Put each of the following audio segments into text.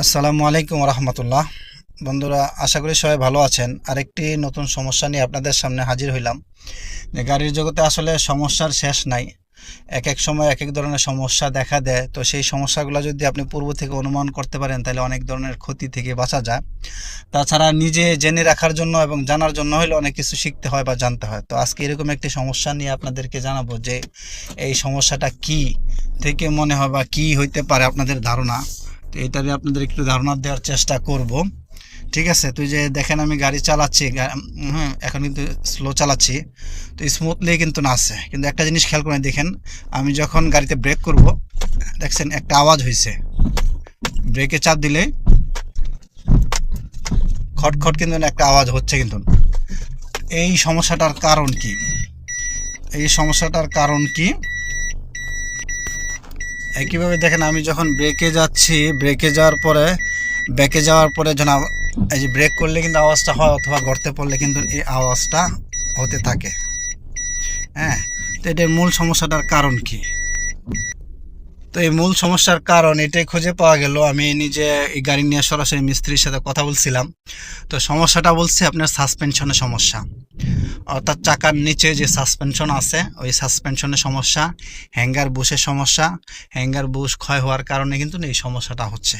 আসসালামু আলাইকুম রহমতুল্লাহ। বন্ধুরা, আশা করি সবাই ভালো আছেন। আরেকটি নতুন সমস্যা নিয়ে আপনাদের সামনে হাজির হইলাম। যে গাড়ির জগতে আসলে সমস্যার শেষ নাই, এক এক সময় এক এক ধরনের সমস্যা দেখা দেয়। তো সেই সমস্যাগুলো যদি আপনি পূর্ব থেকে অনুমান করতে পারেন তাহলে অনেক ধরনের ক্ষতি থেকে বাঁচা যায়। তাছাড়া নিজে জেনে রাখার জন্য এবং জানার জন্য হলে অনেক কিছু শিখতে হয় বা জানতে হয়। তো আজকে এরকম একটি সমস্যা নিয়ে আপনাদেরকে জানাবো যে এই সমস্যাটা কি থেকে মনে হয় বা কী হইতে পারে আপনাদের ধারণা। তো এটারই আপনাদের একটু ধারণা দেওয়ার চেষ্টা করব। ঠিক আছে, তুই যে দেখেন আমি গাড়ি চালাচ্ছি, হ্যাঁ এখন কিন্তু স্লো চালাচ্ছি, তো স্মুথলি কিন্তু না আছে। কিন্তু একটা জিনিস খেয়াল করে দেখেন, আমি যখন গাড়িতে ব্রেক করব দেখছেন একটা আওয়াজ হয়েছে। ব্রেকে চাপ দিলে খটখট কিন্তু একটা আওয়াজ হচ্ছে। কিন্তু এই সমস্যাটার কারণ কি? এই সমস্যাটার কারণ কি? একইভাবে দেখেন আমি যখন ব্রেকে যাচ্ছি, ব্রেকে যাওয়ার পরে ব্রেকে যাওয়ার পরে যখন এই যে ব্রেক করলে কিন্তু আওয়াজটা হয়, অথবা গর্তে পড়লে কিন্তু এই আওয়াজটা হতে থাকে। হ্যাঁ, তো এটার মূল সমস্যাটার কারণ কি? তো এই মূল সমস্যার কারণ এটাই খুঁজে পাওয়া গেল। আমি নিজে এই গাড়ি নিয়ে সরাসরি মিস্ত্রির সাথে কথা বলছিলাম। তো সমস্যাটা বলছে আপনার সাসপেনশনের সমস্যা, অর্থাৎ চাকার নিচে যে সাসপেনশন আছে ওই সাসপেনশনের সমস্যা, হ্যাঙ্গার বুশের সমস্যা। হ্যাঙ্গার বুশ ক্ষয় হওয়ার কারণে কিন্তু এই সমস্যাটা হচ্ছে।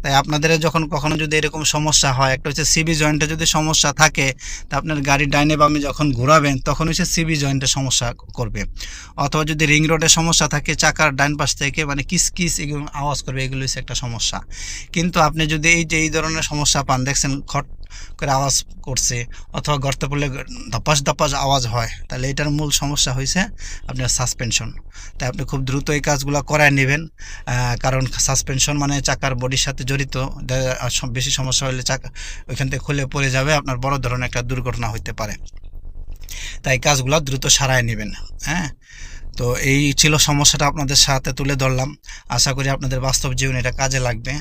তাই আপনাদের যখন কখনো যদি এরকম সমস্যা হয়, একটা হচ্ছে সিবি জয়েন্টে যদি সমস্যা থাকে, তা আপনার গাড়ি ডাইনে বামে যখন ঘোরাবেন তখন হচ্ছে সিবি জয়েন্টে সমস্যা করবে। অথবা যদি রিং রোডের সমস্যা থাকে, চাকার ডাইন পাশ থেকে মানে কিস কিস এগুলো আওয়াজ করবে, এগুলো হচ্ছে একটা সমস্যা। কিন্তু আপনি যদি এই যে এই ধরনের সমস্যা পান, দেখছেন খট করে আওয়াজ করছে, অথবা গর্তে পড়লে ধপাস ধপাস আওয়াজ হয়, তাহলে এটার মূল সমস্যা হয়েছে আপনার সাসপেনশন। তাই আপনি খুব দ্রুত এই কাজগুলো করায় নেবেন, কারণ সাসপেনশন মানে চাকার বডির সাথে জড়িত। বেশি সমস্যা হলে চাকা ওইখান থেকে খুলে পড়ে যাবে, আপনার বড় ধরনের একটা দুর্ঘটনা হতে পারে। তাই কাজগুলো দ্রুত সারায় নেবেন। হ্যাঁ, তো এই ছিল সমস্যাটা আপনাদের সাথে তুলে ধরলাম। আশা করি আপনাদের বাস্তব জীবনে এটা কাজে লাগবে।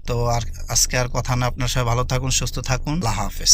তো আর আজকে আর কথা না, আপনার সবাই ভালো থাকুন, সুস্থ থাকুন, আল্লাহ হাফেজ।